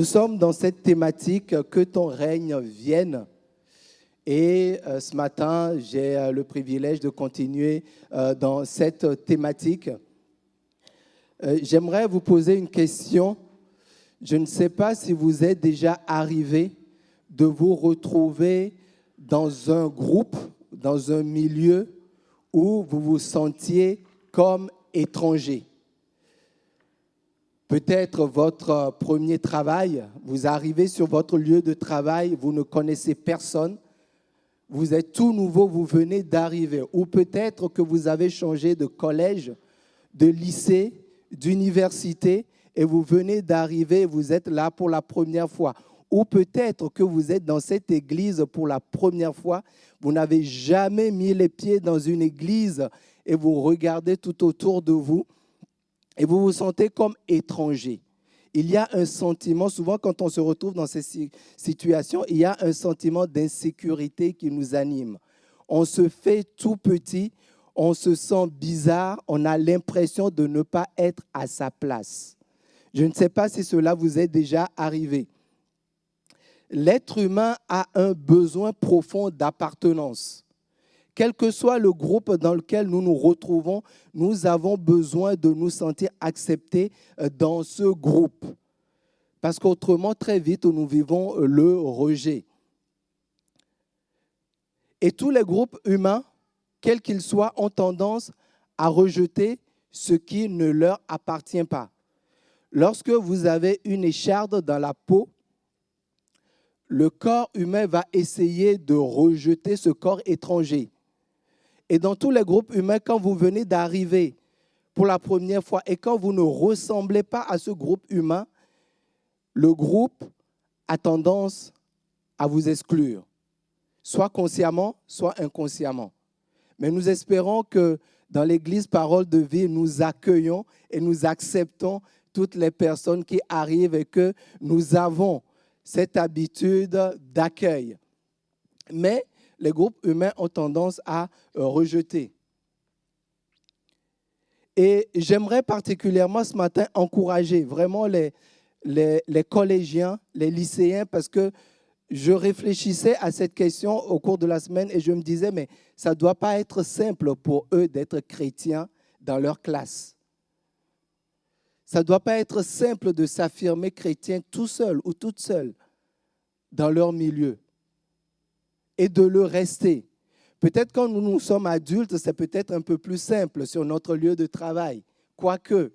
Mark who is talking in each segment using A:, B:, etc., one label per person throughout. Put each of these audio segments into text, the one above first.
A: Nous sommes dans cette thématique « Que ton règne vienne ». Et ce matin, j'ai le privilège de continuer dans cette thématique. J'aimerais vous poser une question. Je ne sais pas si vous êtes déjà arrivé de vous retrouver dans un groupe, dans un milieu où vous vous sentiez comme étranger. Peut-être votre premier travail, vous arrivez sur votre lieu de travail, vous ne connaissez personne, vous êtes tout nouveau, vous venez d'arriver. Ou peut-être que vous avez changé de collège, de lycée, d'université et vous venez d'arriver, vous êtes là pour la première fois. Ou peut-être que vous êtes dans cette église pour la première fois, vous n'avez jamais mis les pieds dans une église et vous regardez tout autour de vous et vous vous sentez comme étranger. Il y a un sentiment, souvent quand on se retrouve dans ces situations, il y a un sentiment d'insécurité qui nous anime. On se fait tout petit, on se sent bizarre, on a l'impression de ne pas être à sa place. Je ne sais pas si cela vous est déjà arrivé. L'être humain a un besoin profond d'appartenance. Quel que soit le groupe dans lequel nous nous retrouvons, nous avons besoin de nous sentir acceptés dans ce groupe. Parce qu'autrement, très vite, nous vivons le rejet. Et tous les groupes humains, quels qu'ils soient, ont tendance à rejeter ce qui ne leur appartient pas. Lorsque vous avez une écharde dans la peau, le corps humain va essayer de rejeter ce corps étranger. Et dans tous les groupes humains, quand vous venez d'arriver pour la première fois et quand vous ne ressemblez pas à ce groupe humain, le groupe a tendance à vous exclure, soit consciemment, soit inconsciemment. Mais nous espérons que dans l'Église Parole de Vie, nous accueillons et nous acceptons toutes les personnes qui arrivent et que nous avons cette habitude d'accueil. Mais les groupes humains ont tendance à rejeter. Et j'aimerais particulièrement ce matin encourager vraiment les collégiens, les lycéens, parce que je réfléchissais à cette question au cours de la semaine et je me disais, mais ça ne doit pas être simple pour eux d'être chrétiens dans leur classe. Ça ne doit pas être simple de s'affirmer chrétien tout seul ou toute seule dans leur milieu et de le rester. Peut-être quand nous sommes adultes, c'est peut-être un peu plus simple sur notre lieu de travail, quoique.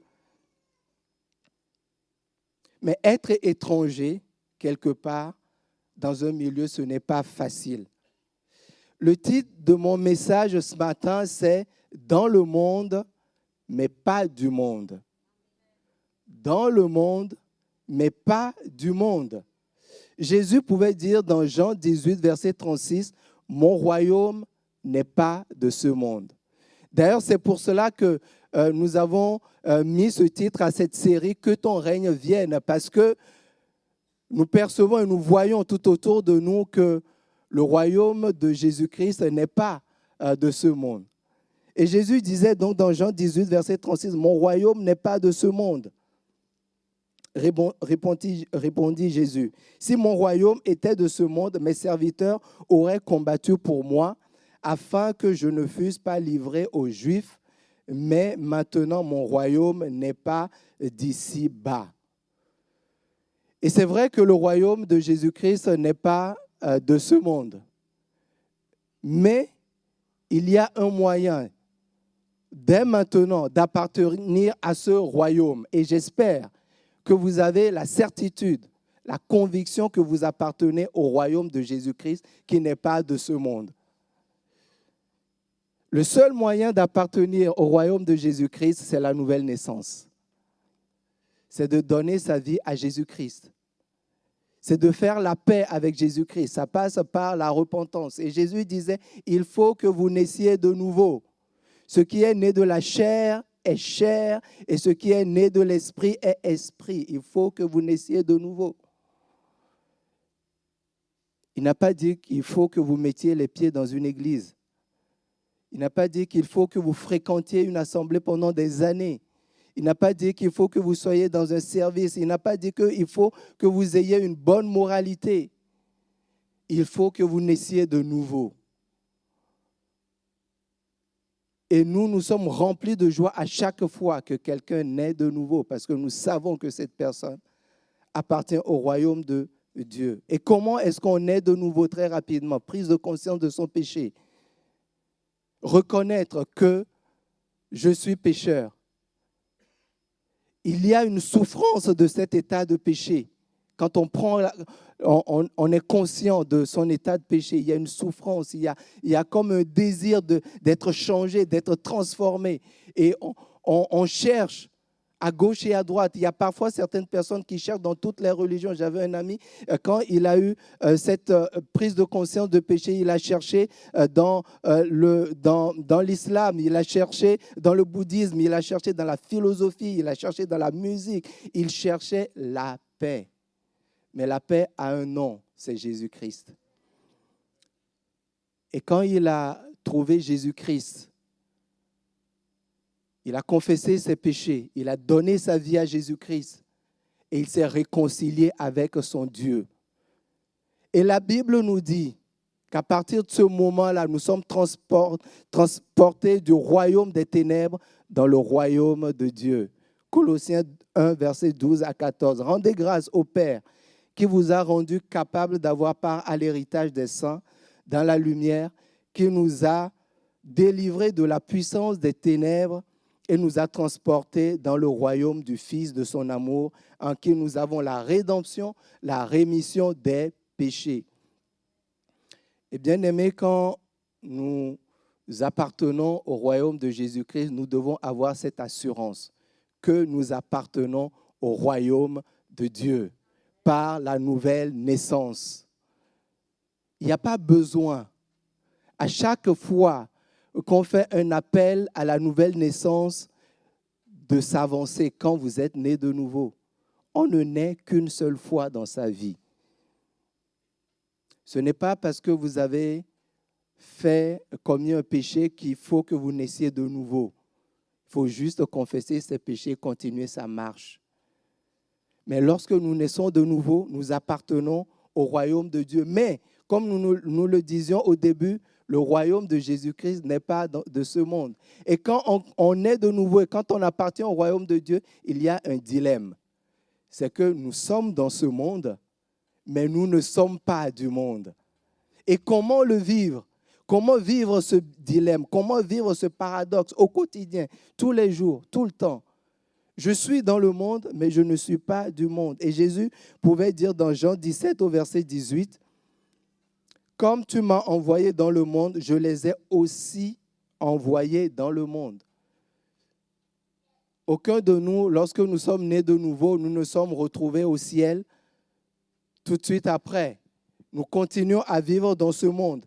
A: Mais être étranger, quelque part, dans un milieu, ce n'est pas facile. Le titre de mon message ce matin, c'est « Dans le monde, mais pas du monde ». Dans le monde, mais pas du monde. Jésus pouvait dire dans Jean 18, verset 36, « Mon royaume n'est pas de ce monde ». D'ailleurs, c'est pour cela que nous avons mis ce titre à cette série « Que ton règne vienne » parce que nous percevons et nous voyons tout autour de nous que le royaume de Jésus-Christ n'est pas de ce monde. Et Jésus disait donc dans Jean 18, verset 36, « Mon royaume n'est pas de ce monde ». Répondit Jésus, « Si mon royaume était de ce monde, mes serviteurs auraient combattu pour moi, afin que je ne fusse pas livré aux Juifs, mais maintenant mon royaume n'est pas d'ici-bas. » Et c'est vrai que le royaume de Jésus-Christ n'est pas de ce monde. Mais il y a un moyen, dès maintenant, d'appartenir à ce royaume. Et j'espère que vous avez la certitude, la conviction que vous appartenez au royaume de Jésus-Christ qui n'est pas de ce monde. Le seul moyen d'appartenir au royaume de Jésus-Christ, c'est la nouvelle naissance. C'est de donner sa vie à Jésus-Christ. C'est de faire la paix avec Jésus-Christ. Ça passe par la repentance. Et Jésus disait, il faut que vous naissiez de nouveau. Ce qui est né de la chair est chair et ce qui est né de l'esprit est esprit. Il faut que vous naissiez de nouveau. Il n'a pas dit qu'il faut que vous mettiez les pieds dans une église. Il n'a pas dit qu'il faut que vous fréquentiez une assemblée pendant des années. Il n'a pas dit qu'il faut que vous soyez dans un service. Il n'a pas dit qu'il faut que vous ayez une bonne moralité. Il faut que vous naissiez de nouveau. Et nous sommes remplis de joie à chaque fois que quelqu'un naît de nouveau, parce que nous savons que cette personne appartient au royaume de Dieu. Et comment est-ce qu'on naît de nouveau? Très rapidement, prise de conscience de son péché. Reconnaître que je suis pécheur. Il y a une souffrance de cet état de péché. Quand on est conscient de son état de péché, il y a une souffrance, il y a comme un désir d'être changé, d'être transformé. Et on cherche à gauche et à droite. Il y a parfois certaines personnes qui cherchent dans toutes les religions. J'avais un ami, quand il a eu cette prise de conscience de péché, il a cherché dans l'islam, il a cherché dans le bouddhisme, il a cherché dans la philosophie, il a cherché dans la musique. Il cherchait la paix. Mais la paix a un nom, c'est Jésus-Christ. Et quand il a trouvé Jésus-Christ, il a confessé ses péchés, il a donné sa vie à Jésus-Christ et il s'est réconcilié avec son Dieu. Et la Bible nous dit qu'à partir de ce moment-là, nous sommes transportés du royaume des ténèbres dans le royaume de Dieu. Colossiens 1, versets 12 à 14. Rendez grâce au Père qui vous a rendu capable d'avoir part à l'héritage des saints dans la lumière, qui nous a délivrés de la puissance des ténèbres et nous a transportés dans le royaume du Fils de son amour, en qui nous avons la rédemption, la rémission des péchés. Et bien aimés, quand nous appartenons au royaume de Jésus-Christ, nous devons avoir cette assurance que nous appartenons au royaume de Dieu par la nouvelle naissance. Il n'y a pas besoin, à chaque fois qu'on fait un appel à la nouvelle naissance, de s'avancer quand vous êtes né de nouveau. On ne naît qu'une seule fois dans sa vie. Ce n'est pas parce que vous avez commis un péché qu'il faut que vous naissiez de nouveau. Il faut juste confesser ses péchés et continuer sa marche. Mais lorsque nous naissons de nouveau, nous appartenons au royaume de Dieu. Mais, comme nous le disions au début, le royaume de Jésus-Christ n'est pas de ce monde. Et quand on est de nouveau et quand on appartient au royaume de Dieu, il y a un dilemme. C'est que nous sommes dans ce monde, mais nous ne sommes pas du monde. Et comment le vivre? Comment vivre ce dilemme? Comment vivre ce paradoxe au quotidien, tous les jours, tout le temps? Je suis dans le monde, mais je ne suis pas du monde. Et Jésus pouvait dire dans Jean 17 au verset 18, « Comme tu m'as envoyé dans le monde, je les ai aussi envoyés dans le monde. » Aucun de nous, lorsque nous sommes nés de nouveau, nous nous sommes retrouvés au ciel tout de suite après. Nous continuons à vivre dans ce monde.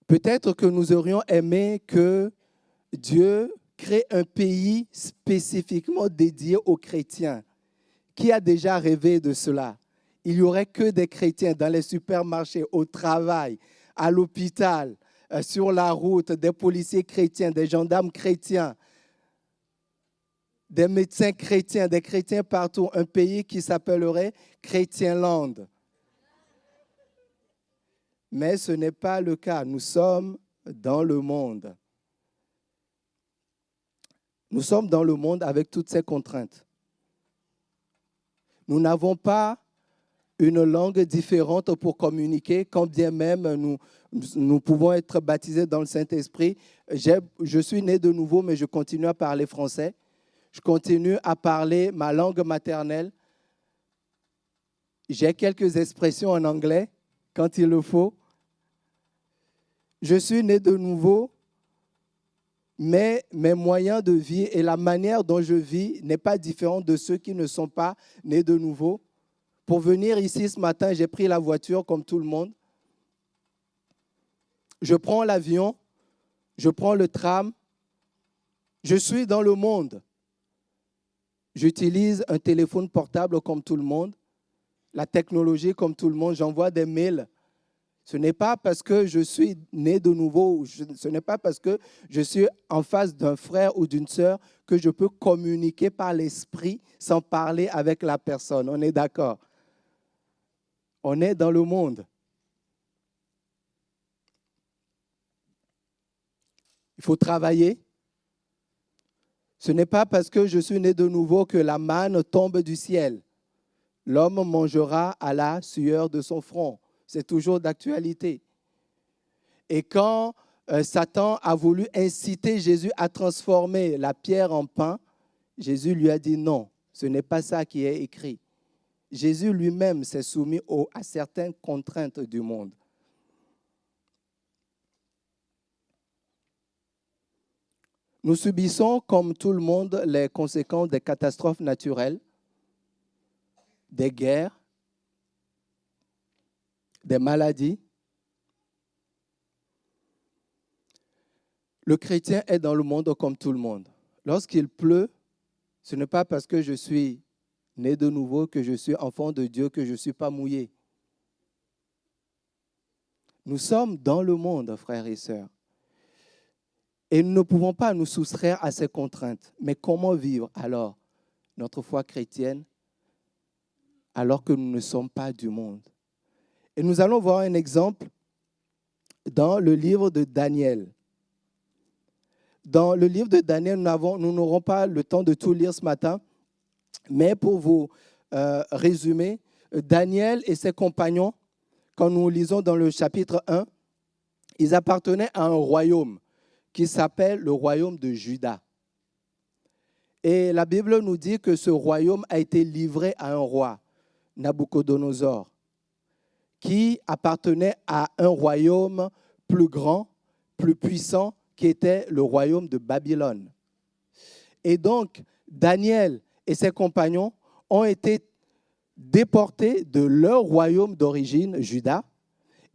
A: Peut-être que nous aurions aimé que Dieu crée un pays spécifiquement dédié aux chrétiens. Qui a déjà rêvé de cela? Il n'y aurait que des chrétiens dans les supermarchés, au travail, à l'hôpital, sur la route, des policiers chrétiens, des gendarmes chrétiens, des médecins chrétiens, des chrétiens partout. Un pays qui s'appellerait Chrétienland. Mais ce n'est pas le cas. Nous sommes dans le monde. Nous sommes dans le monde avec toutes ces contraintes. Nous n'avons pas une langue différente pour communiquer, quand bien même nous pouvons être baptisés dans le Saint-Esprit. Je suis né de nouveau, mais je continue à parler français. Je continue à parler ma langue maternelle. J'ai quelques expressions en anglais quand il le faut. Je suis né de nouveau, mais mes moyens de vie et la manière dont je vis n'est pas différente de ceux qui ne sont pas nés de nouveau. Pour venir ici ce matin, j'ai pris la voiture comme tout le monde. Je prends l'avion, je prends le tram. Je suis dans le monde. J'utilise un téléphone portable comme tout le monde, la technologie comme tout le monde. J'envoie des mails. Ce n'est pas parce que je suis né de nouveau, ce n'est pas parce que je suis en face d'un frère ou d'une sœur que je peux communiquer par l'esprit sans parler avec la personne. On est d'accord? On est dans le monde. Il faut travailler. Ce n'est pas parce que je suis né de nouveau que la manne tombe du ciel. L'homme mangera à la sueur de son front. C'est toujours d'actualité. Et quand Satan a voulu inciter Jésus à transformer la pierre en pain, Jésus lui a dit non, ce n'est pas ça qui est écrit. Jésus lui-même s'est soumis à certaines contraintes du monde. Nous subissons, comme tout le monde, les conséquences des catastrophes naturelles, des guerres, des maladies. Le chrétien est dans le monde comme tout le monde. Lorsqu'il pleut, ce n'est pas parce que je suis né de nouveau, que je suis enfant de Dieu, que je ne suis pas mouillé. Nous sommes dans le monde, frères et sœurs. Et nous ne pouvons pas nous soustraire à ces contraintes. Mais comment vivre alors notre foi chrétienne alors que nous ne sommes pas du monde? Et nous allons voir un exemple dans le livre de Daniel. Dans le livre de Daniel, nous n'aurons pas le temps de tout lire ce matin, mais pour vous résumer, Daniel et ses compagnons, quand nous lisons dans le chapitre 1, ils appartenaient à un royaume qui s'appelle le royaume de Juda. Et la Bible nous dit que ce royaume a été livré à un roi, Nabuchodonosor, qui appartenait à un royaume plus grand, plus puissant, qui était le royaume de Babylone. Et donc, Daniel et ses compagnons ont été déportés de leur royaume d'origine, Juda,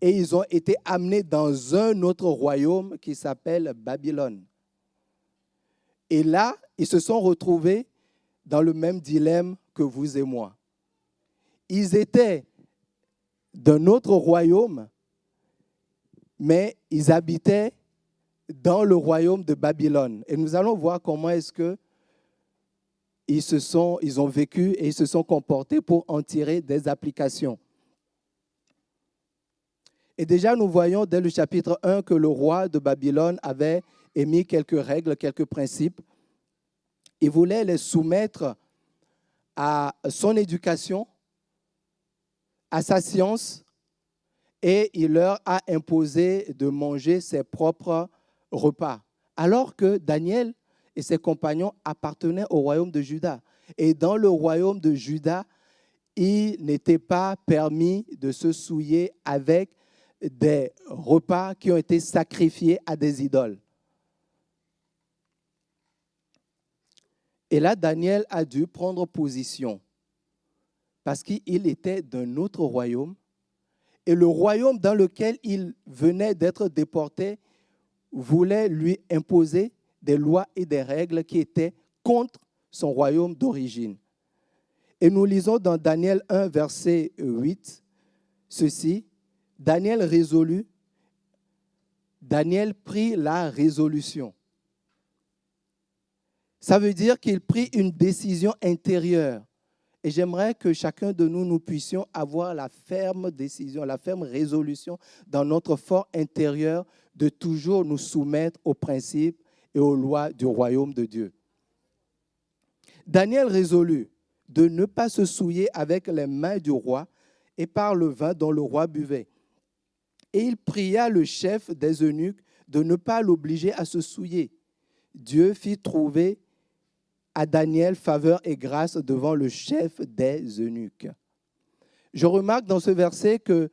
A: et ils ont été amenés dans un autre royaume qui s'appelle Babylone. Et là, ils se sont retrouvés dans le même dilemme que vous et moi. Ils étaient d'un autre royaume, mais ils habitaient dans le royaume de Babylone. Et nous allons voir comment est-ce que ils ont vécu et ils se sont comportés pour en tirer des applications. Et déjà, nous voyons dès le chapitre 1 que le roi de Babylone avait émis quelques règles, quelques principes. Il voulait les soumettre à son éducation, à sa science, et il leur a imposé de manger ses propres repas. Alors que Daniel et ses compagnons appartenaient au royaume de Juda. Et dans le royaume de Juda, il n'était pas permis de se souiller avec des repas qui ont été sacrifiés à des idoles. Et là, Daniel a dû prendre position parce qu'il était d'un autre royaume. Et le royaume dans lequel il venait d'être déporté voulait lui imposer des lois et des règles qui étaient contre son royaume d'origine. Et nous lisons dans Daniel 1, verset 8, ceci: Daniel résolut, Daniel prit la résolution. Ça veut dire qu'il prit une décision intérieure. Et j'aimerais que chacun de nous, nous puissions avoir la ferme décision, la ferme résolution dans notre fort intérieur de toujours nous soumettre aux principes et aux lois du royaume de Dieu. Daniel résolut de ne pas se souiller avec les mains du roi et par le vin dont le roi buvait. Et il pria le chef des eunuques de ne pas l'obliger à se souiller. Dieu fit trouver à Daniel faveur et grâce devant le chef des eunuques. Je remarque dans ce verset que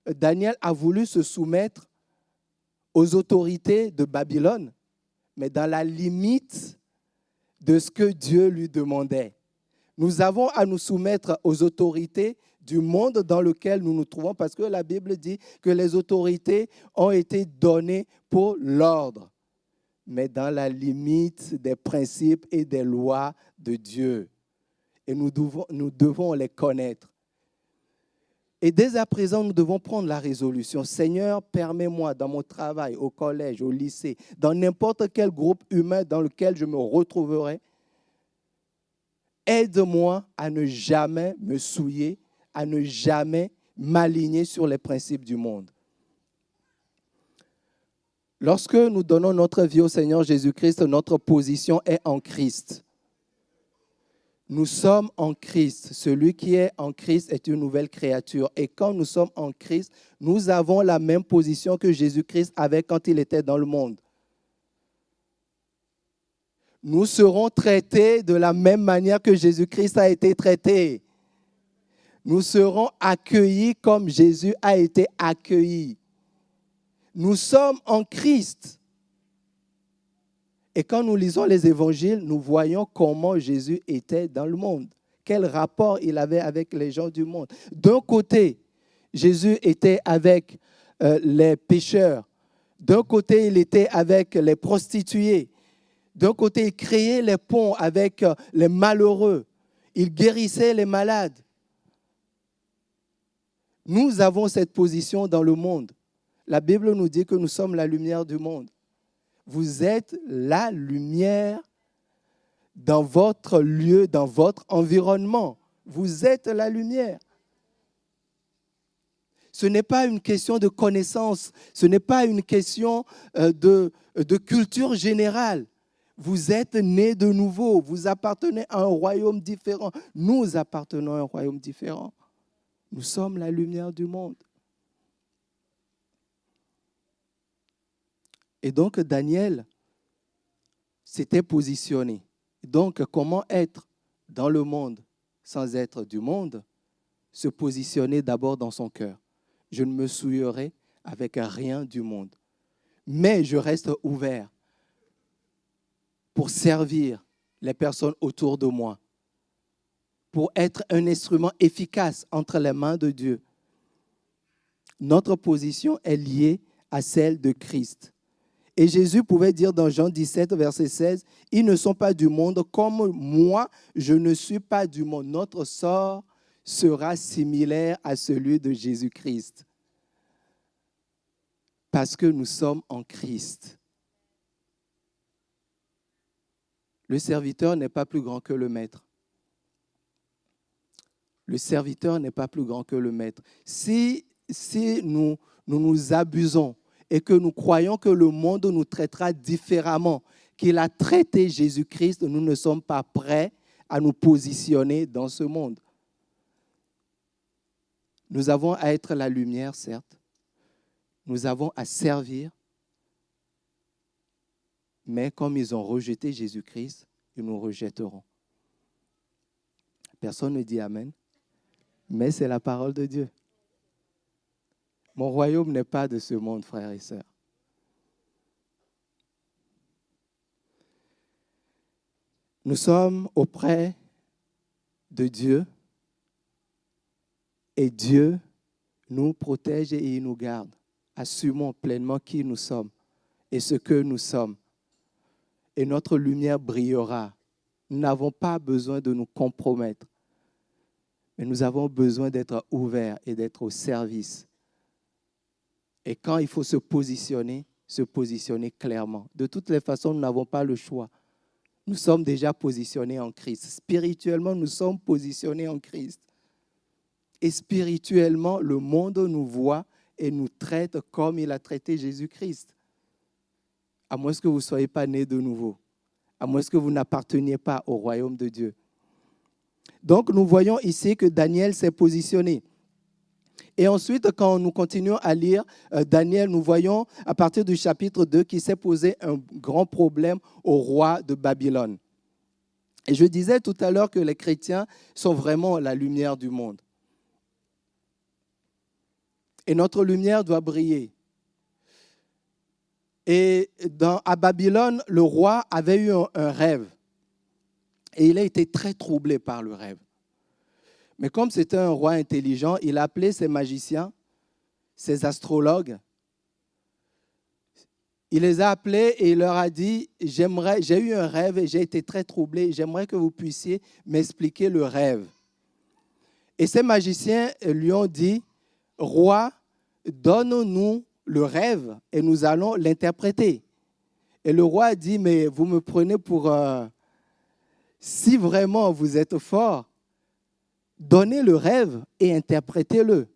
A: Daniel a voulu se soumettre aux autorités de Babylone, mais dans la limite de ce que Dieu lui demandait. Nous avons à nous soumettre aux autorités du monde dans lequel nous nous trouvons, parce que la Bible dit que les autorités ont été données pour l'ordre, mais dans la limite des principes et des lois de Dieu. Et nous devons les connaître. Et dès à présent, nous devons prendre la résolution. Seigneur, permets-moi dans mon travail, au collège, au lycée, dans n'importe quel groupe humain dans lequel je me retrouverai, aide-moi à ne jamais me souiller, à ne jamais m'aligner sur les principes du monde. Lorsque nous donnons notre vie au Seigneur Jésus-Christ, notre position est en Christ. Nous sommes en Christ. Celui qui est en Christ est une nouvelle créature. Et quand nous sommes en Christ, nous avons la même position que Jésus-Christ avait quand il était dans le monde. Nous serons traités de la même manière que Jésus-Christ a été traité. Nous serons accueillis comme Jésus a été accueilli. Nous sommes en Christ. Et quand nous lisons les évangiles, nous voyons comment Jésus était dans le monde. Quel rapport il avait avec les gens du monde. D'un côté, Jésus était avec les pécheurs. D'un côté, il était avec les prostituées. D'un côté, il créait les ponts avec les malheureux. Il guérissait les malades. Nous avons cette position dans le monde. La Bible nous dit que nous sommes la lumière du monde. Vous êtes la lumière dans votre lieu, dans votre environnement. Vous êtes la lumière. Ce n'est pas une question de connaissance, ce n'est pas une question de culture générale. Vous êtes nés de nouveau, vous appartenez à un royaume différent. Nous appartenons à un royaume différent. Nous sommes la lumière du monde. Et donc, Daniel s'était positionné. Donc, comment être dans le monde sans être du monde? Se positionner d'abord dans son cœur. Je ne me souillerai avec rien du monde. Mais je reste ouvert pour servir les personnes autour de moi, pour être un instrument efficace entre les mains de Dieu. Notre position est liée à celle de Christ. Et Jésus pouvait dire dans Jean 17, verset 16, « Ils ne sont pas du monde comme moi, je ne suis pas du monde. » Notre sort sera similaire à celui de Jésus-Christ. Parce que nous sommes en Christ. Le serviteur n'est pas plus grand que le maître. Le serviteur n'est pas plus grand que le maître. Si nous nous abusons et que nous croyons que le monde nous traitera différemment qu'il a traité Jésus-Christ, nous ne sommes pas prêts à nous positionner dans ce monde. Nous avons à être la lumière, certes. Nous avons à servir. Mais comme ils ont rejeté Jésus-Christ, ils nous rejetteront. Personne ne dit Amen. Mais c'est la parole de Dieu. Mon royaume n'est pas de ce monde, frères et sœurs. Nous sommes auprès de Dieu et Dieu nous protège et il nous garde. Assumons pleinement qui nous sommes et ce que nous sommes. Et notre lumière brillera. Nous n'avons pas besoin de nous compromettre, mais nous avons besoin d'être ouverts et d'être au service. Et quand il faut se positionner clairement. De toutes les façons, nous n'avons pas le choix. Nous sommes déjà positionnés en Christ. Spirituellement, nous sommes positionnés en Christ. Et spirituellement, le monde nous voit et nous traite comme il a traité Jésus-Christ. À moins que vous ne soyez pas nés de nouveau. À moins que vous n'apparteniez pas au royaume de Dieu. Donc, nous voyons ici que Daniel s'est positionné. Et ensuite, quand nous continuons à lire Daniel, nous voyons à partir du chapitre 2 qu'il s'est posé un grand problème au roi de Babylone. Et je disais tout à l'heure que les chrétiens sont vraiment la lumière du monde. Et notre lumière doit briller. Et à Babylone, le roi avait eu un rêve. Et il a été très troublé par le rêve. Mais comme c'était un roi intelligent, il a appelé ses magiciens, ses astrologues. Il les a appelés et il leur a dit, j'ai eu un rêve et j'ai été très troublé. J'aimerais que vous puissiez m'expliquer le rêve. Et ces magiciens lui ont dit, roi, donne-nous le rêve et nous allons l'interpréter. Et le roi dit, mais vous me prenez pour... si vraiment vous êtes fort, donnez le rêve et interprétez-le.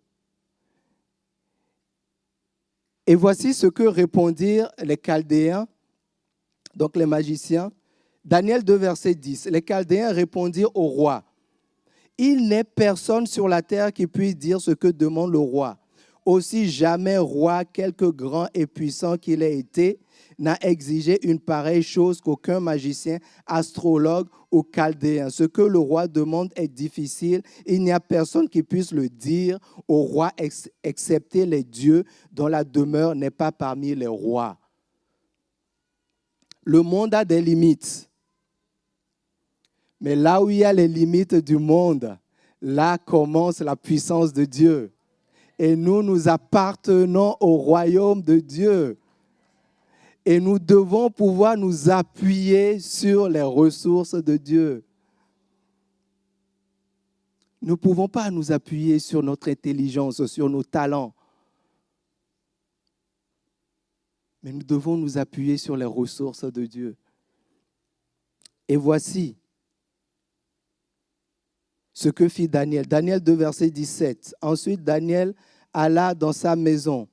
A: Et voici ce que répondirent les Chaldéens, donc les magiciens. Daniel 2, verset 10. Les Chaldéens répondirent au roi. Il n'est personne sur la terre qui puisse dire ce que demande le roi. Aussi jamais roi, quelque grand et puissant qu'il ait été, n'a exigé une pareille chose qu'aucun magicien, astrologue ou chaldéen. Ce que le roi demande est difficile. Il n'y a personne qui puisse le dire au roi, excepté les dieux dont la demeure n'est pas parmi les rois. Le monde a des limites. Mais là où il y a les limites du monde, là commence la puissance de Dieu. Et nous appartenons au royaume de Dieu. Et nous devons pouvoir nous appuyer sur les ressources de Dieu. Nous ne pouvons pas nous appuyer sur notre intelligence, sur nos talents. Mais nous devons nous appuyer sur les ressources de Dieu. Et voici ce que fit Daniel. Daniel 2, verset 17. Ensuite, Daniel alla dans sa maison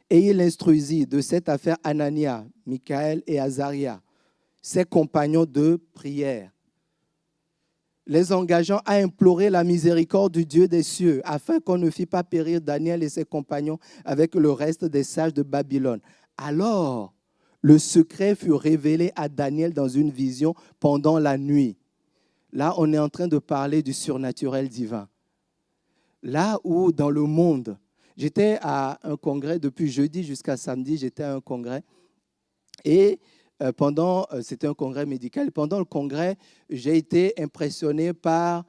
A: et il instruisit de cette affaire Anania, Michaël et Azaria, ses compagnons de prière, les engageant à implorer la miséricorde du Dieu des cieux, afin qu'on ne fît pas périr Daniel et ses compagnons avec le reste des sages de Babylone. Alors, le secret fut révélé à Daniel dans une vision pendant la nuit. Là, on est en train de parler du surnaturel divin. Là où, dans le monde, j'étais à un congrès depuis jeudi jusqu'à samedi, j'étais à un congrès. Et c'était un congrès médical. Pendant le congrès, j'ai été impressionné par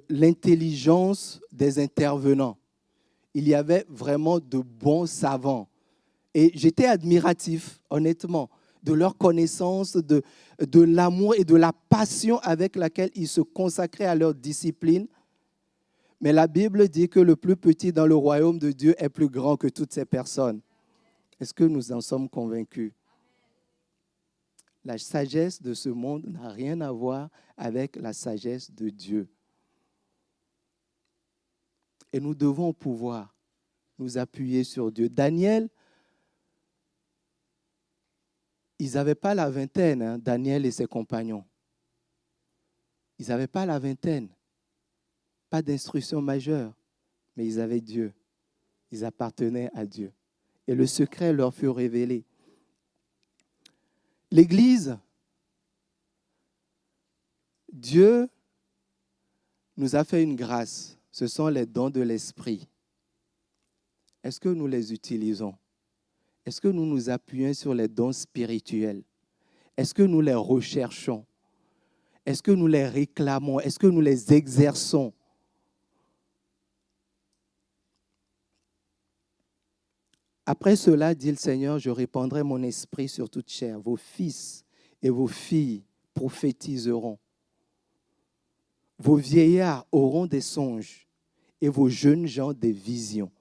A: l'intelligence des intervenants. Il y avait vraiment de bons savants. Et j'étais admiratif, honnêtement, de leur connaissance, de l'amour et de la passion avec laquelle ils se consacraient à leur discipline. Mais la Bible dit que le plus petit dans le royaume de Dieu est plus grand que toutes ces personnes. Est-ce que nous en sommes convaincus? La sagesse de ce monde n'a rien à voir avec la sagesse de Dieu. Et nous devons pouvoir nous appuyer sur Dieu. Daniel, ils n'avaient pas la vingtaine, Daniel et ses compagnons. Ils n'avaient pas la vingtaine. Pas d'instruction majeure, mais ils avaient Dieu. Ils appartenaient à Dieu. Et le secret leur fut révélé. L'Église, Dieu nous a fait une grâce. Ce sont les dons de l'Esprit. Est-ce que nous les utilisons? Est-ce que nous nous appuyons sur les dons spirituels? Est-ce que nous les recherchons? Est-ce que nous les réclamons? Est-ce que nous les exerçons? Après cela, dit le Seigneur, je répandrai mon esprit sur toute chair. Vos fils et vos filles prophétiseront. Vos vieillards auront des songes et vos jeunes gens des visions.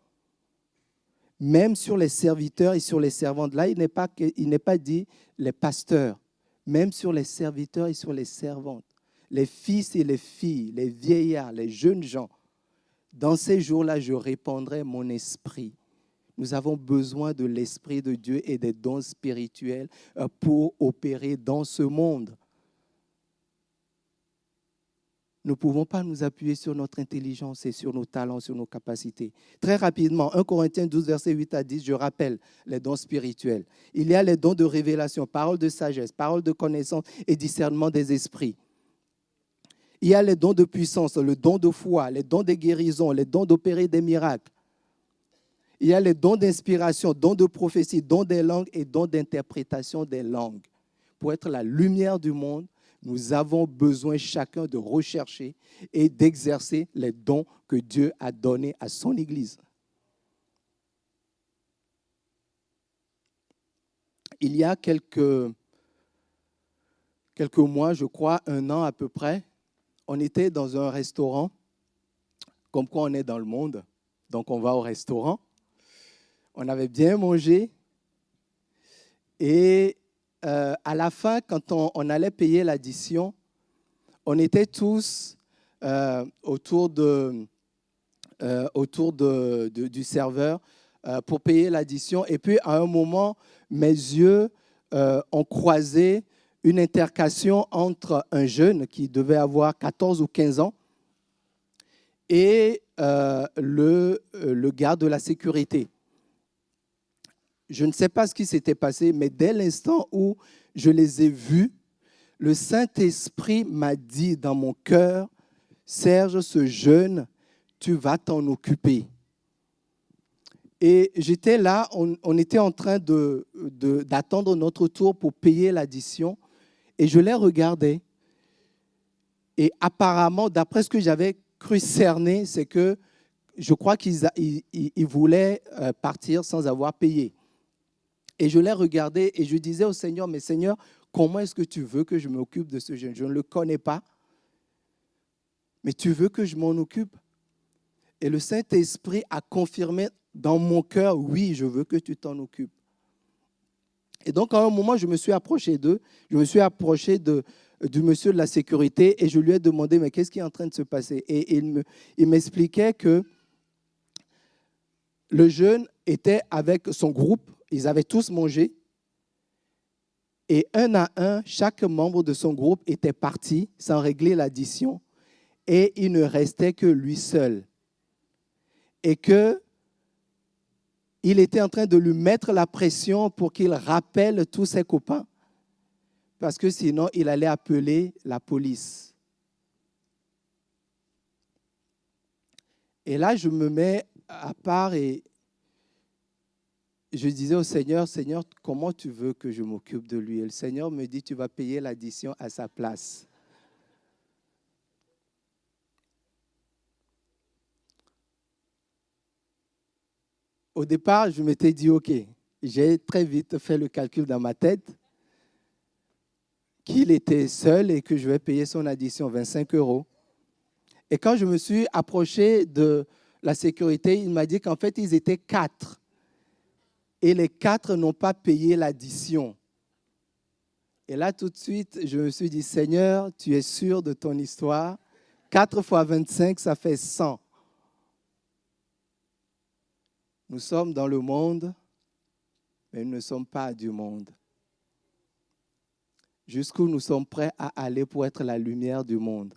A: Même sur les serviteurs et sur les servantes. Là, il n'est pas dit les pasteurs. Même sur les serviteurs et sur les servantes. Les fils et les filles, les vieillards, les jeunes gens. Dans ces jours-là, je répandrai mon esprit. Nous avons besoin de l'Esprit de Dieu et des dons spirituels pour opérer dans ce monde. Nous ne pouvons pas nous appuyer sur notre intelligence et sur nos talents, sur nos capacités. Très rapidement, 1 Corinthiens 12, versets 8 à 10, je rappelle les dons spirituels. Il y a les dons de révélation, parole de sagesse, parole de connaissance et discernement des esprits. Il y a les dons de puissance, le don de foi, les dons de guérison, les dons d'opérer des miracles. Il y a les dons d'inspiration, dons de prophétie, dons des langues et dons d'interprétation des langues. Pour être la lumière du monde, nous avons besoin chacun de rechercher et d'exercer les dons que Dieu a donnés à son Église. Il y a quelques mois, je crois, 1 an à peu près, on était dans un restaurant, comme quoi on est dans le monde, donc on va au restaurant. On avait bien mangé et à la fin, quand on allait payer l'addition, on était tous autour du serveur pour payer l'addition. Et puis, à un moment, mes yeux ont croisé une intercation entre un jeune qui devait avoir 14 ou 15 ans et le garde de la sécurité. Je ne sais pas ce qui s'était passé, mais dès l'instant où je les ai vus, le Saint-Esprit m'a dit dans mon cœur, Serge, ce jeune, tu vas t'en occuper. Et j'étais là, on était en train d'attendre notre tour pour payer l'addition, et je les regardais. Et apparemment, d'après ce que j'avais cru cerner, c'est que je crois qu'ils voulaient partir sans avoir payé. Et je les regardais et je disais au Seigneur, mais Seigneur, comment est-ce que tu veux que je m'occupe de ce jeune? Je ne le connais pas, mais tu veux que je m'en occupe? Et le Saint-Esprit a confirmé dans mon cœur, oui, je veux que tu t'en occupes. Et donc, à un moment, je me suis approché d'eux, je me suis approché du monsieur de la sécurité et je lui ai demandé, mais qu'est-ce qui est en train de se passer? Et il m'expliquait que le jeune était avec son groupe, ils avaient tous mangé, et un à un, chaque membre de son groupe était parti sans régler l'addition, et il ne restait que lui seul. Et qu'il était en train de lui mettre la pression pour qu'il rappelle tous ses copains, parce que sinon, il allait appeler la police. Et là, je me mets à part et je disais au Seigneur, Seigneur, comment tu veux que je m'occupe de lui? Et le Seigneur me dit, tu vas payer l'addition à sa place. Au départ, je m'étais dit, OK, j'ai très vite fait le calcul dans ma tête qu'il était seul et que je vais payer son addition, 25 €. Et quand je me suis approché de la sécurité, il m'a dit qu'en fait, ils étaient 4. Et les 4 n'ont pas payé l'addition. Et là, tout de suite, je me suis dit, Seigneur, tu es sûr de ton histoire? 4 fois 25, ça fait 100. Nous sommes dans le monde, mais nous ne sommes pas du monde. Jusqu'où nous sommes prêts à aller pour être la lumière du monde,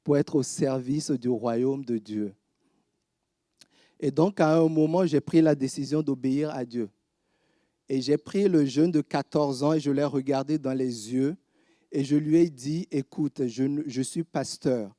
A: pour être au service du royaume de Dieu. Et donc, à un moment, j'ai pris la décision d'obéir à Dieu. Et j'ai pris le jeune de 14 ans et je l'ai regardé dans les yeux et je lui ai dit, écoute, je suis pasteur.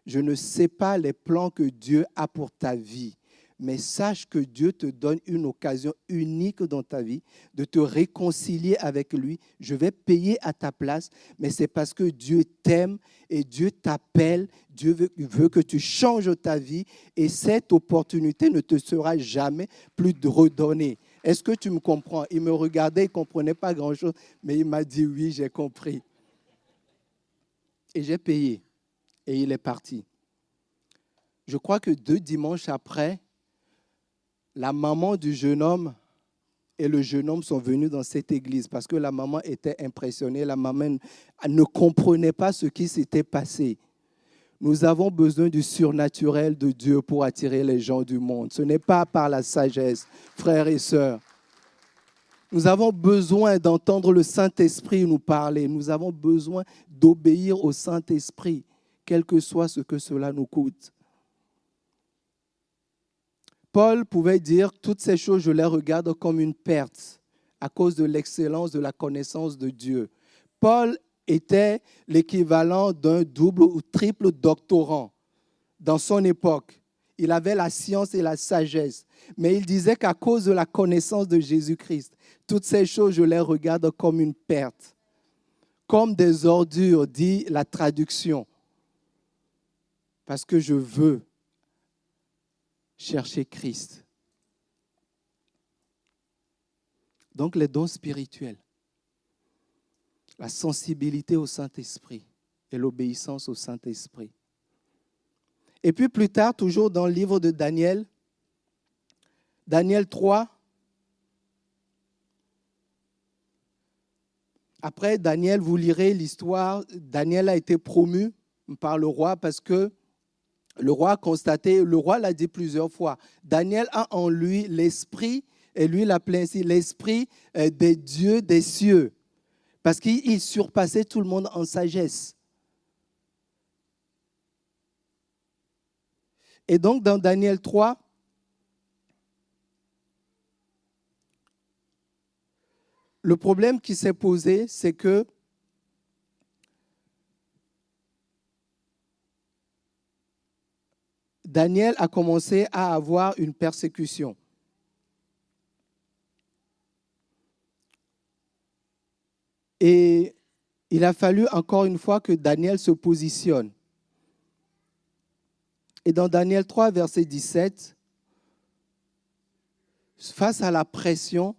A: Je ne sais pas les plans que Dieu a pour ta vie, mais sache que Dieu te donne une occasion unique dans ta vie de te réconcilier avec lui. Je vais payer à ta place, mais c'est parce que Dieu t'aime et Dieu t'appelle. Dieu veut que tu changes ta vie et cette opportunité ne te sera jamais plus redonnée. Est-ce que tu me comprends? Il me regardait, il ne comprenait pas grand-chose, mais il m'a dit oui, j'ai compris. Et j'ai payé. Et il est parti. Je crois que 2 dimanches après, la maman du jeune homme et le jeune homme sont venus dans cette église parce que la maman était impressionnée. La maman ne comprenait pas ce qui s'était passé. Nous avons besoin du surnaturel de Dieu pour attirer les gens du monde. Ce n'est pas par la sagesse, frères et sœurs. Nous avons besoin d'entendre le Saint-Esprit nous parler. Nous avons besoin d'obéir au Saint-Esprit, quel que soit ce que cela nous coûte. Paul pouvait dire, toutes ces choses, je les regarde comme une perte à cause de l'excellence de la connaissance de Dieu. Paul était l'équivalent d'un double ou triple doctorant dans son époque. Il avait la science et la sagesse. Mais il disait qu'à cause de la connaissance de Jésus-Christ, toutes ces choses, je les regarde comme une perte. Comme des ordures, dit la traduction. Parce que je veux chercher Christ. Donc les dons spirituels, la sensibilité au Saint-Esprit et l'obéissance au Saint-Esprit. Et puis plus tard, toujours dans le livre de Daniel, Daniel 3, après Daniel, vous lirez l'histoire, Daniel a été promu par le roi parce que le roi a constaté, le roi l'a dit plusieurs fois, Daniel a en lui l'esprit, et lui l'appelait ainsi, l'esprit des dieux des cieux, parce qu'il surpassait tout le monde en sagesse. Et donc dans Daniel 3, le problème qui s'est posé, c'est que Daniel a commencé à avoir une persécution. Et il a fallu encore une fois que Daniel se positionne. Et dans Daniel 3, verset 17, face à la pression,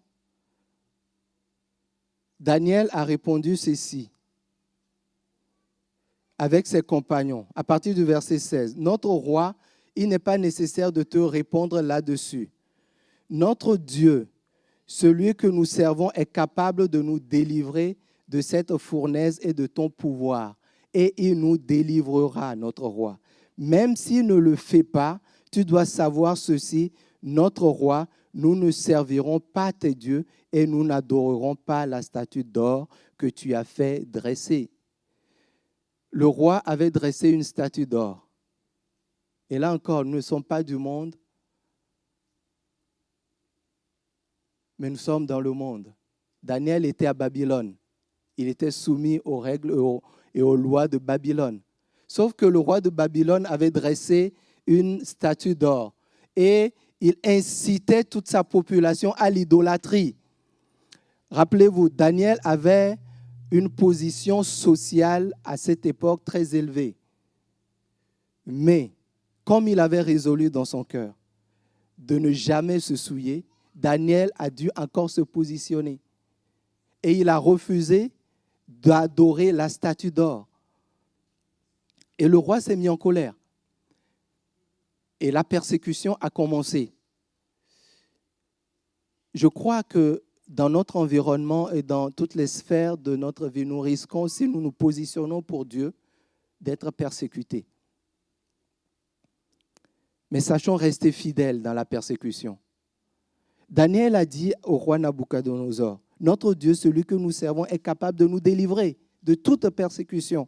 A: Daniel a répondu ceci avec ses compagnons, à partir du verset 16. Notre roi, il n'est pas nécessaire de te répondre là-dessus. Notre Dieu, celui que nous servons, est capable de nous délivrer de cette fournaise et de ton pouvoir. Et il nous délivrera, notre roi. Même s'il ne le fait pas, tu dois savoir ceci, notre roi, nous ne servirons pas tes dieux et nous n'adorerons pas la statue d'or que tu as fait dresser. Le roi avait dressé une statue d'or. Et là encore, nous ne sommes pas du monde, mais nous sommes dans le monde. Daniel était à Babylone. Il était soumis aux règles et aux lois de Babylone. Sauf que le roi de Babylone avait dressé une statue d'or et il incitait toute sa population à l'idolâtrie. Rappelez-vous, Daniel avait une position sociale à cette époque très élevée. Mais, comme il avait résolu dans son cœur de ne jamais se souiller, Daniel a dû encore se positionner. Et il a refusé d'adorer la statue d'or. Et le roi s'est mis en colère. Et la persécution a commencé. Je crois que dans notre environnement et dans toutes les sphères de notre vie, nous risquons, si nous nous positionnons pour Dieu, d'être persécutés. Mais sachons rester fidèles dans la persécution. Daniel a dit au roi Nabuchodonosor, notre Dieu, celui que nous servons, est capable de nous délivrer de toute persécution.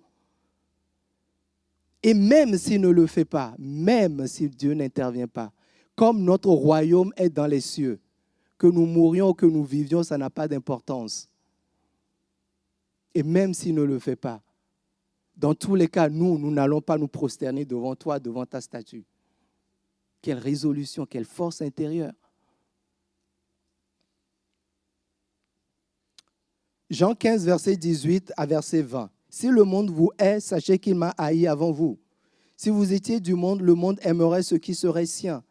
A: Et même s'il ne le fait pas, même si Dieu n'intervient pas, comme notre royaume est dans les cieux, que nous mourions ou que nous vivions, ça n'a pas d'importance. Et même s'il ne le fait pas, dans tous les cas, nous n'allons pas nous prosterner devant toi, devant ta statue. Quelle résolution, quelle force intérieure. Jean 15, verset 18 à verset 20. Si le monde vous hait, sachez qu'il m'a haï avant vous. Si vous étiez du monde, le monde aimerait ce qui serait sien.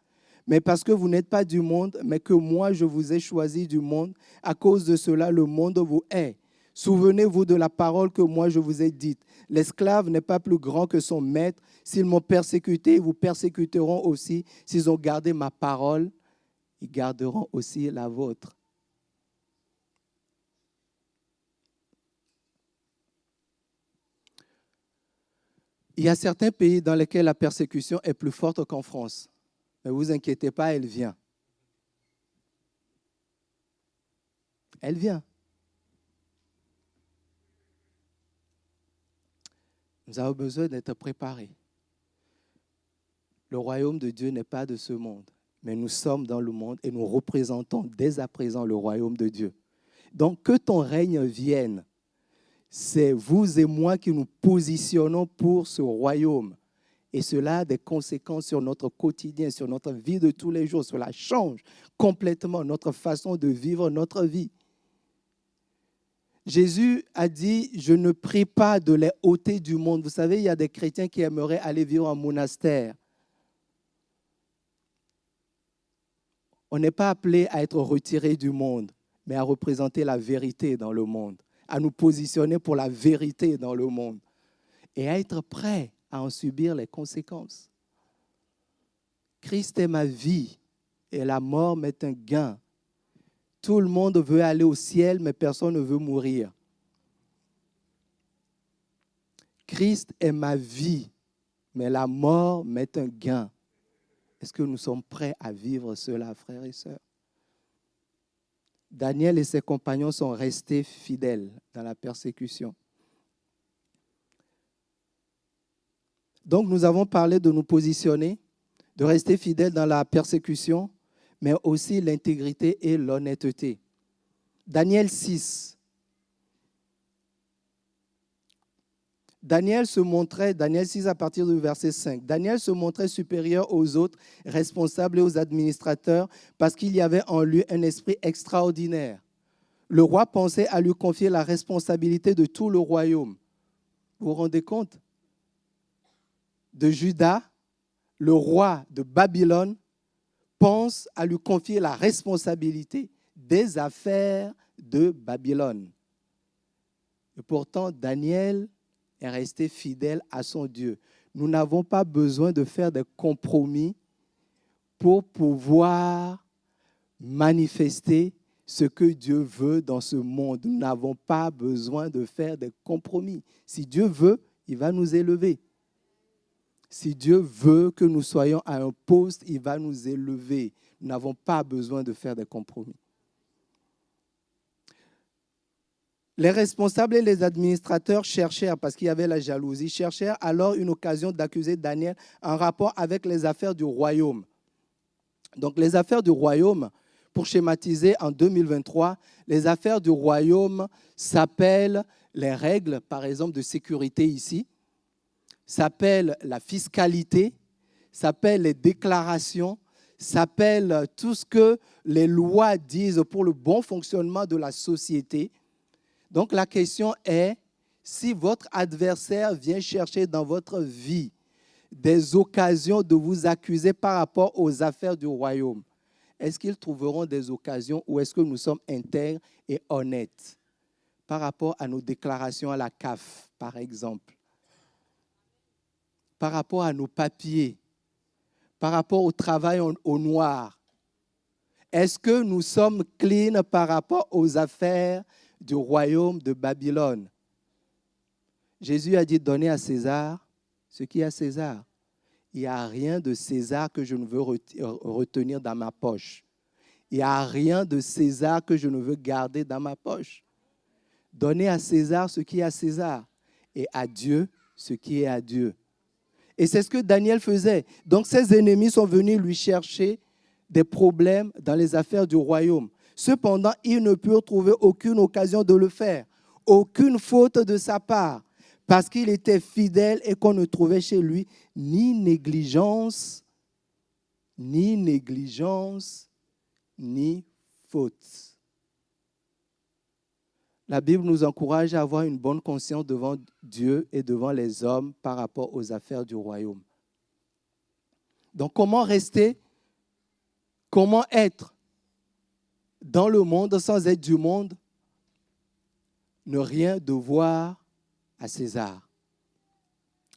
A: Mais parce que vous n'êtes pas du monde, mais que moi je vous ai choisi du monde, à cause de cela, le monde vous hait. Souvenez-vous de la parole que moi je vous ai dite. L'esclave n'est pas plus grand que son maître. S'ils m'ont persécuté, ils vous persécuteront aussi. S'ils ont gardé ma parole, ils garderont aussi la vôtre. Il y a certains pays dans lesquels la persécution est plus forte qu'en France. Mais ne vous inquiétez pas, elle vient. Elle vient. Nous avons besoin d'être préparés. Le royaume de Dieu n'est pas de ce monde, mais nous sommes dans le monde et nous représentons dès à présent le royaume de Dieu. Donc, que ton règne vienne. C'est vous et moi qui nous positionnons pour ce royaume. Et cela a des conséquences sur notre quotidien, sur notre vie de tous les jours. Cela change complètement notre façon de vivre notre vie. Jésus a dit, je ne prie pas de les ôter du monde. Vous savez, il y a des chrétiens qui aimeraient aller vivre en monastère. On n'est pas appelé à être retiré du monde, mais à représenter la vérité dans le monde, à nous positionner pour la vérité dans le monde. et à être prêt à en subir les conséquences. Christ est ma vie et la mort m'est un gain. Tout le monde veut aller au ciel, mais personne ne veut mourir. Christ est ma vie, mais la mort m'est un gain. Est-ce que nous sommes prêts à vivre cela, frères et sœurs? Daniel et ses compagnons sont restés fidèles dans la persécution. Donc, nous avons parlé de nous positionner, de rester fidèles dans la persécution, mais aussi l'intégrité et l'honnêteté. Daniel 6. Daniel 6 à partir du verset 5. Daniel se montrait supérieur aux autres responsables et aux administrateurs parce qu'il y avait en lui un esprit extraordinaire. Le roi pensait à lui confier la responsabilité de tout le royaume. Vous vous rendez compte? De Juda, le roi de Babylone pense à lui confier la responsabilité des affaires de Babylone. Et pourtant, Daniel est resté fidèle à son Dieu. Nous n'avons pas besoin de faire des compromis pour pouvoir manifester ce que Dieu veut dans ce monde. Nous n'avons pas besoin de faire des compromis. Si Dieu veut, il va nous élever. Si Dieu veut que nous soyons à un poste, il va nous élever. Nous n'avons pas besoin de faire des compromis. Les responsables et les administrateurs cherchèrent, parce qu'il y avait la jalousie, cherchèrent alors une occasion d'accuser Daniel en rapport avec les affaires du royaume. Donc les affaires du royaume, pour schématiser en 2023, les affaires du royaume s'appellent les règles, par exemple, de sécurité ici, s'appellent la fiscalité, s'appellent les déclarations, s'appellent tout ce que les lois disent pour le bon fonctionnement de la société. Donc la question est, si votre adversaire vient chercher dans votre vie des occasions de vous accuser par rapport aux affaires du royaume, est-ce qu'ils trouveront des occasions ou est-ce que nous sommes intègres et honnêtes par rapport à nos déclarations à la CAF, par exemple, par rapport à nos papiers, par rapport au travail au noir? Est-ce que nous sommes clean par rapport aux affaires du royaume de Babylone? Jésus a dit, donnez à César ce qui est à César. Il n'y a rien de César que je ne veux retenir dans ma poche. Il n'y a rien de César que je ne veux garder dans ma poche. Donnez à César ce qui est à César et à Dieu ce qui est à Dieu. Et c'est ce que Daniel faisait. Donc ses ennemis sont venus lui chercher des problèmes dans les affaires du royaume. Cependant, ils ne purent trouver aucune occasion de le faire, aucune faute de sa part, parce qu'il était fidèle et qu'on ne trouvait chez lui ni négligence, ni faute. La Bible nous encourage à avoir une bonne conscience devant Dieu et devant les hommes par rapport aux affaires du royaume. Donc, comment rester, comment être dans le monde sans être du monde? Ne rien devoir à César.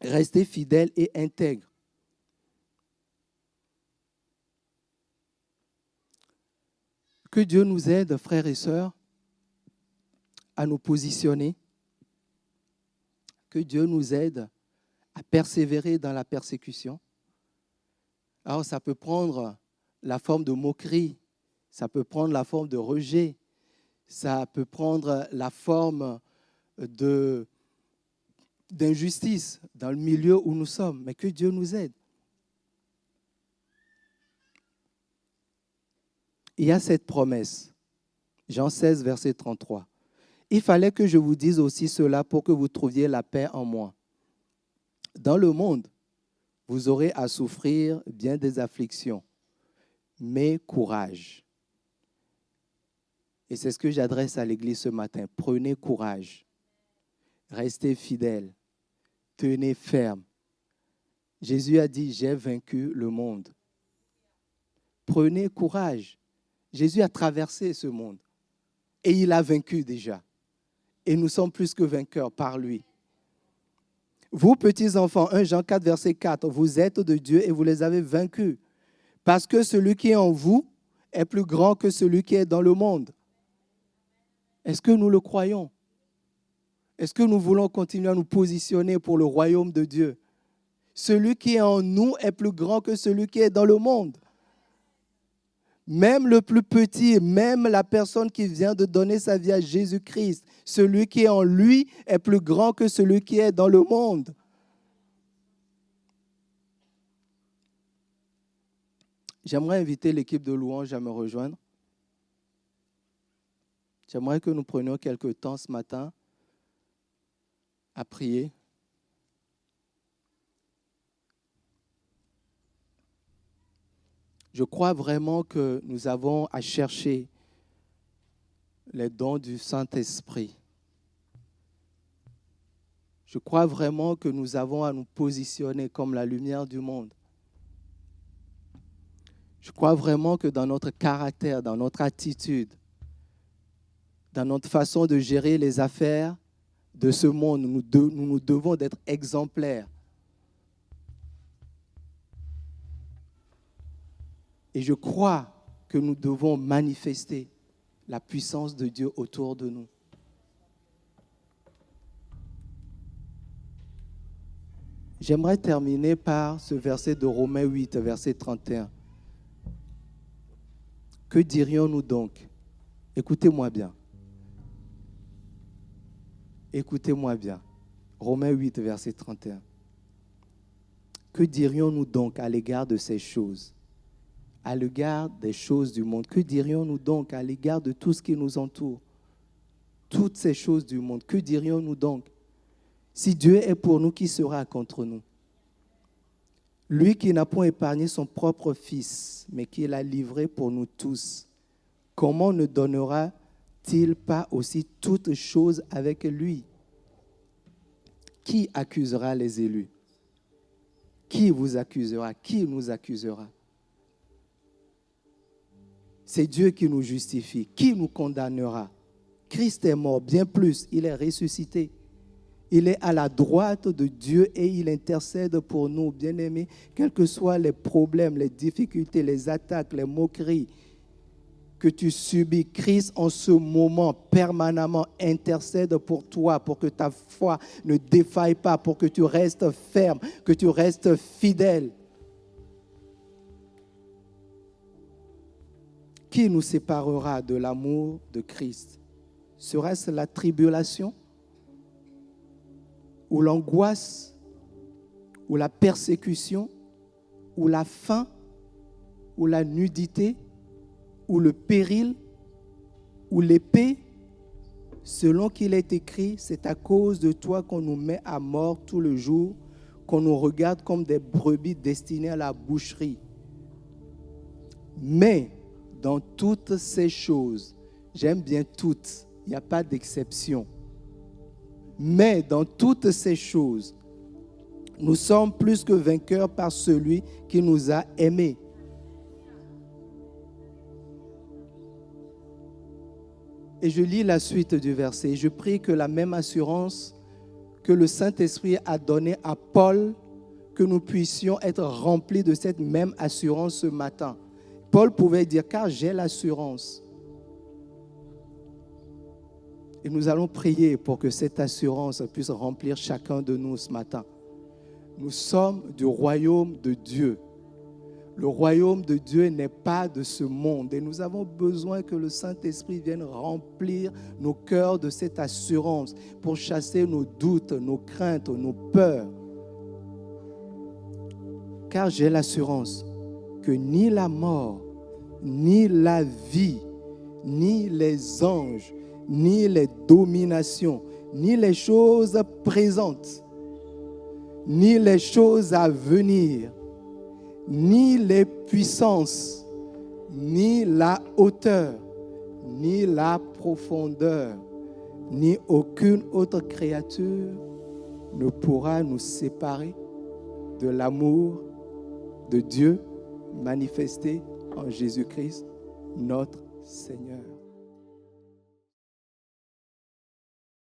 A: Rester fidèle et intègre. Que Dieu nous aide, frères et sœurs, à nous positionner. Que Dieu nous aide à persévérer dans la persécution. Alors, ça peut prendre la forme de moquerie, ça peut prendre la forme de rejet, ça peut prendre la forme d'injustice dans le milieu où nous sommes, mais que Dieu nous aide. Il y a cette promesse, Jean 16, verset 33. Il fallait que je vous dise aussi cela pour que vous trouviez la paix en moi. Dans le monde, vous aurez à souffrir bien des afflictions, mais courage. Et c'est ce que j'adresse à l'Église ce matin. Prenez courage, restez fidèles, tenez ferme. Jésus a dit, j'ai vaincu le monde. Prenez courage. Jésus a traversé ce monde et il a vaincu déjà. Et nous sommes plus que vainqueurs par lui. Vous, petits enfants, 1 Jean 4, verset 4, vous êtes de Dieu et vous les avez vaincus. Parce que celui qui est en vous est plus grand que celui qui est dans le monde. Est-ce que nous le croyons? Est-ce que nous voulons continuer à nous positionner pour le royaume de Dieu? Celui qui est en nous est plus grand que celui qui est dans le monde. Même le plus petit, même la personne qui vient de donner sa vie à Jésus-Christ, celui qui est en lui est plus grand que celui qui est dans le monde. J'aimerais inviter l'équipe de louange à me rejoindre. J'aimerais que nous prenions quelques temps ce matin à prier. Je crois vraiment que nous avons à chercher les dons du Saint-Esprit. Je crois vraiment que nous avons à nous positionner comme la lumière du monde. Je crois vraiment que dans notre caractère, dans notre attitude, dans notre façon de gérer les affaires de ce monde, nous devons d'être exemplaires. Et je crois que nous devons manifester la puissance de Dieu autour de nous. J'aimerais terminer par ce verset de Romains 8, verset 31. Que dirions-nous donc? Écoutez-moi bien. Écoutez-moi bien. Romains 8, verset 31. Que dirions-nous donc à l'égard de ces choses? À l'égard des choses du monde. Que dirions-nous donc à l'égard de tout ce qui nous entoure? Toutes ces choses du monde. Que dirions-nous donc? Si Dieu est pour nous, qui sera contre nous? Lui qui n'a point épargné son propre Fils, mais qui l'a livré pour nous tous, comment ne donnera-t-il pas aussi toutes choses avec lui? Qui accusera les élus? Qui vous accusera? Qui nous accusera? C'est Dieu qui nous justifie. Qui nous condamnera? Christ est mort, bien plus, il est ressuscité. Il est à la droite de Dieu et il intercède pour nous, bien-aimés, quels que soient les problèmes, les difficultés, les attaques, les moqueries que tu subis. Christ, en ce moment, permanemment, intercède pour toi, pour que ta foi ne défaille pas, pour que tu restes ferme, que tu restes fidèle. Qui nous séparera de l'amour de Christ? Sera-ce la tribulation? Ou l'angoisse? Ou la persécution? Ou la faim? Ou la nudité? Ou le péril? Ou l'épée? Selon qu'il est écrit, c'est à cause de toi qu'on nous met à mort tout le jour, qu'on nous regarde comme des brebis destinées à la boucherie. Mais dans toutes ces choses, j'aime bien toutes, il n'y a pas d'exception. Mais dans toutes ces choses, nous sommes plus que vainqueurs par celui qui nous a aimés. Et je lis la suite du verset. Je prie que la même assurance que le Saint-Esprit a donnée à Paul, que nous puissions être remplis de cette même assurance ce matin. Paul pouvait dire, car j'ai l'assurance. Et nous allons prier pour que cette assurance puisse remplir chacun de nous ce matin. Nous sommes du royaume de Dieu. Le royaume de Dieu n'est pas de ce monde. Et nous avons besoin que le Saint-Esprit vienne remplir nos cœurs de cette assurance pour chasser nos doutes, nos craintes, nos peurs. Car j'ai l'assurance que ni la mort, ni la vie, ni les anges, ni les dominations, ni les choses présentes, ni les choses à venir, ni les puissances, ni la hauteur, ni la profondeur, ni aucune autre créature ne pourra nous séparer de l'amour de Dieu manifesté en Jésus-Christ, notre Seigneur.